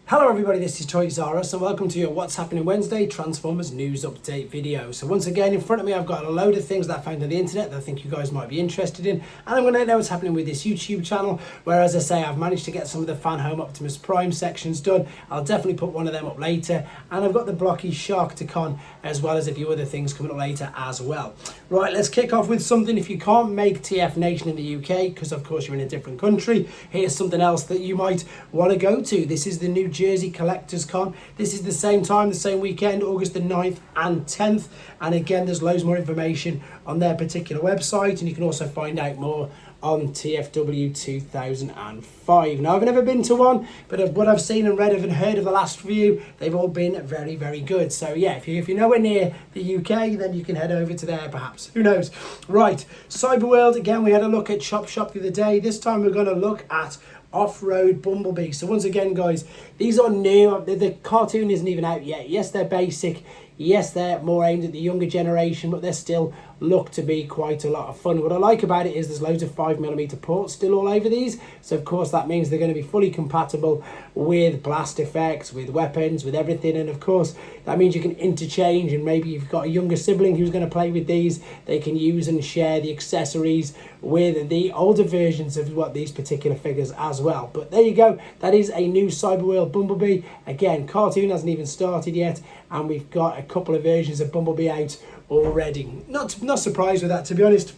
Hello everybody, this is Tfcon, and welcome to your What's Happening Wednesday Transformers News Update video. So once again, in front of me I've got a load of things that I found on the internet that I think you guys might be interested in, and I'm going to know what's happening with this YouTube channel, where, as I say, I've managed to get some of the Fan Home Optimus Prime sections done. I'll definitely put one of them up later, and I've got the blocky Sharkticon, as well as a few other things coming up later as well. Right, let's kick off with something. If you can't make TF Nation in the UK, because of course you're in a different country, here's something else that you might want to go to. This is the New Jersey Collectors Con. This is the same time, the same weekend, August the 9th and 10th. And again, there's loads more information on their particular website, and you can also find out more on TFW 2005. Now, I've never been to one, but of what I've seen and read of and heard of the last few, they've all been very, very good. So yeah, if you're nowhere near the UK, then you can head over to there perhaps. Who knows? Right, Cyberworld, again, we had a look at Chop Shop the other day. This time we're going to look at Off-Road Bumblebee. So once again, guys, these are new. The cartoon isn't even out yet. Yes, they're basic. Yes, they're more aimed at the younger generation, but they still look to be quite a lot of fun. What I like about it is there's loads of 5mm ports still all over these. So of course that means they're going to be fully compatible with blast effects, with weapons, with everything. And of course that means you can interchange, and maybe you've got a younger sibling who's going to play with these, they can use and share the accessories with the older versions of what these particular figures as well. But there you go, that is a new Cyberworld Bumblebee. Again, cartoon hasn't even started yet, and we've got a couple of versions of Bumblebee out already. Not surprised with that, to be honest.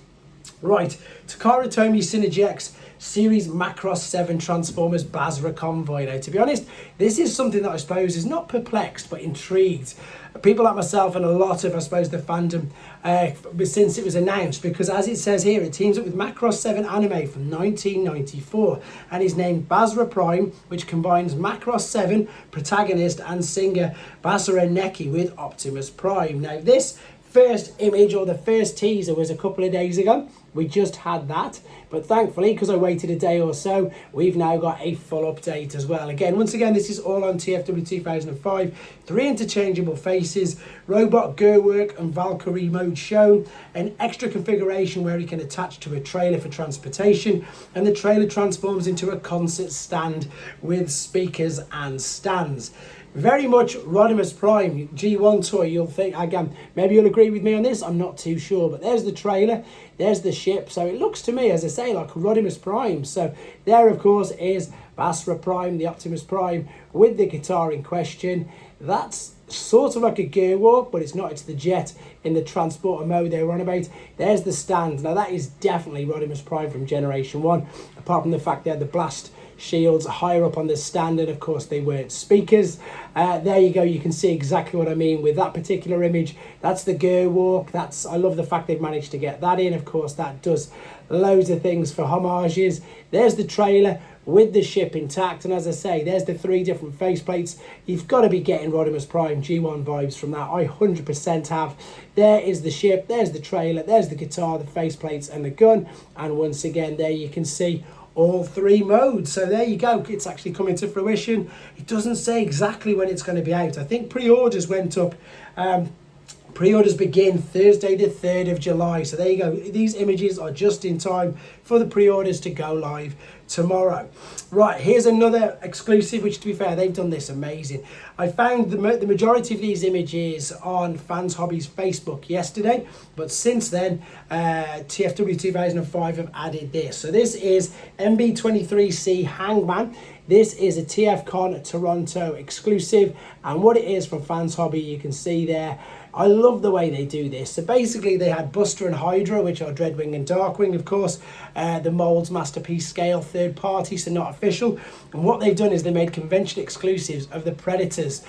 Right, Takara Tomy Synergex Series Macross 7 Transformers Basara Convoy. Now, to be honest, this is something that I suppose is not perplexed but intrigued people like myself and a lot of, I suppose, the fandom since it was announced, because as it says here, it teams up with Macross 7 anime from 1994 and is named Basara Prime, which combines Macross 7 protagonist and singer Basara Neki with Optimus Prime. Now, this first image, or the first teaser, was a couple of days ago. We just had that, but thankfully, because I waited a day or so, we've now got a full update as well. Once again, this is all on TFW 2005. 3 interchangeable faces, robot gear work and Valkyrie mode shown, an extra configuration where you can attach to a trailer for transportation, and the trailer transforms into a concert stand with speakers and stands. Very much Rodimus Prime G1 toy. You'll think, again, maybe you'll agree with me on this, I'm not too sure, but there's the trailer, there's the ship, so it looks to me, as I say, like Rodimus Prime. So there, of course, is Basara Prime, the Optimus Prime, with the guitar in question. That's sort of like a gear walk, but it's not, it's the jet in the transporter mode they were on about. There's the stand. Now that is definitely Rodimus Prime from Generation 1, apart from the fact they had the blast shields higher up on the stand, and of course they weren't speakers. There you go, you can see exactly what I mean with that particular image. That's the gear walk. I love the fact they've managed to get that in. Of course that does loads of things for homages. There's the trailer with the ship intact, and as I say, there's the 3 different faceplates. You've got to be getting Rodimus Prime G1 vibes from that. I 100% have. There is the ship, there's the trailer, there's the guitar, the faceplates and the gun, and once again there you can see all 3 modes. So there you go, it's actually coming to fruition. It doesn't say exactly when it's going to be out. I think pre-orders went up. Pre-orders begin Thursday the 3rd of July. So there you go. These images are just in time for the pre-orders to go live tomorrow. Right, here's another exclusive, which, to be fair, they've done this amazing. I found the majority of these images on Fans Hobby's Facebook yesterday, but since then, TFW 2005 have added this. So this is MB23C Hangman. This is a Tfcon Toronto exclusive, and what it is from Fans Hobby, you can see there. I love the way they do this. So basically they had Buster and Hydra, which are Dreadwing and Darkwing, of course. The molds masterpiece scale, third party, so not official. And what they've done is they made convention exclusives of the Predators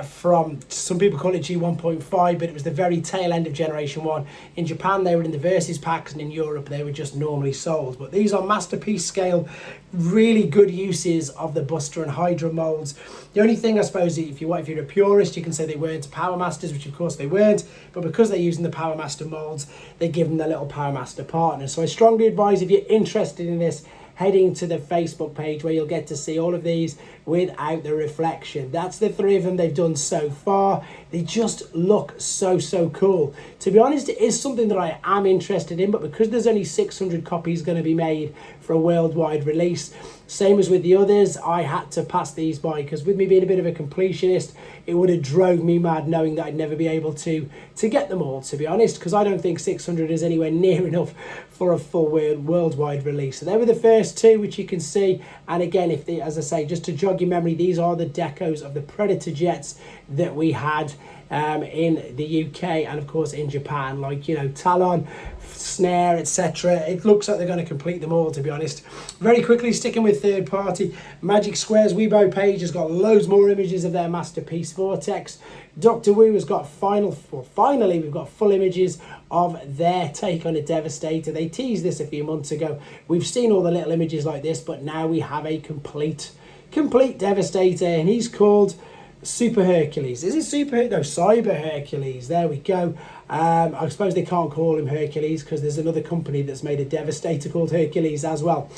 from, some people call it G1.5, but it was the very tail end of Generation 1. In Japan they were in the Versus packs, and in Europe they were just normally sold. But these are masterpiece scale, really good uses of the Buster and Hydra molds. The only thing, I suppose, if you're a purist, you can say they weren't Power Masters, which of course they weren't, but because they're using the Power Master molds, they give them their little Power Master partner. So I strongly advise, if you're interested in this, heading to the Facebook page, where you'll get to see all of these without the reflection. That's the 3 of them they've done so far. They just look so cool. To be honest, it is something that I am interested in, but because there's only 600 copies going to be made for a worldwide release, same as with the others, I had to pass these by, because with me being a bit of a completionist, it would have drove me mad knowing that I'd never be able to get them all, to be honest, because I don't think 600 is anywhere near enough for a full worldwide release. So they were the first 2, which you can see. And again, as I say, just to jog your memory, these are the decos of the Predator jets that we had in the UK and of course in Japan, like, you know, Talon, Snare, etc. It looks like they're going to complete them all, to be honest. Very quickly, sticking with third party, Magic Square's Weibo page has got loads more images of their masterpiece Vortex. Doctor Wu has got finally we've got full images of their take on a Devastator. They teased this a few months ago. We've seen all the little images like this, but now we have a complete Devastator, and he's called Super Hercules. Is it Super? No, Cyber Hercules. There we go. I suppose they can't call him Hercules because there's another company that's made a Devastator called Hercules as well.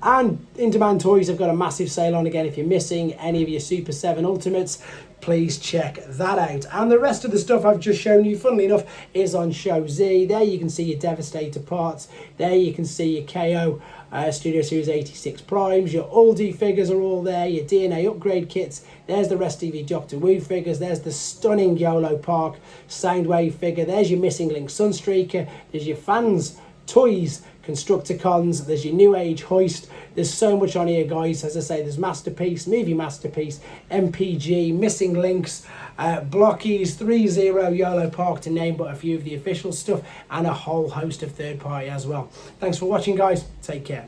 And In Demand Toys have got a massive sale on again. If you're missing any of your Super 7 Ultimates, please check that out. And the rest of the stuff I've just shown you, funnily enough, is on Show Z. There you can see your Devastator parts. There you can see your KO Studio Series 86 Primes. Your Aldi figures are all there. Your DNA upgrade kits. There's the rest of your Doctor Wu figures. There's the stunning YOLO Park Soundwave figure. There's your Missing Link Sunstreaker. There's your Fans Toys Constructicons. There's your New Age Hoist. There's so much on here, guys. As I say, there's Masterpiece, Movie Masterpiece, MPG, Missing Links, Blockies, 3-0, YOLO Park, to name but a few of the official stuff, and a whole host of third party as well. Thanks for watching, guys. Take care.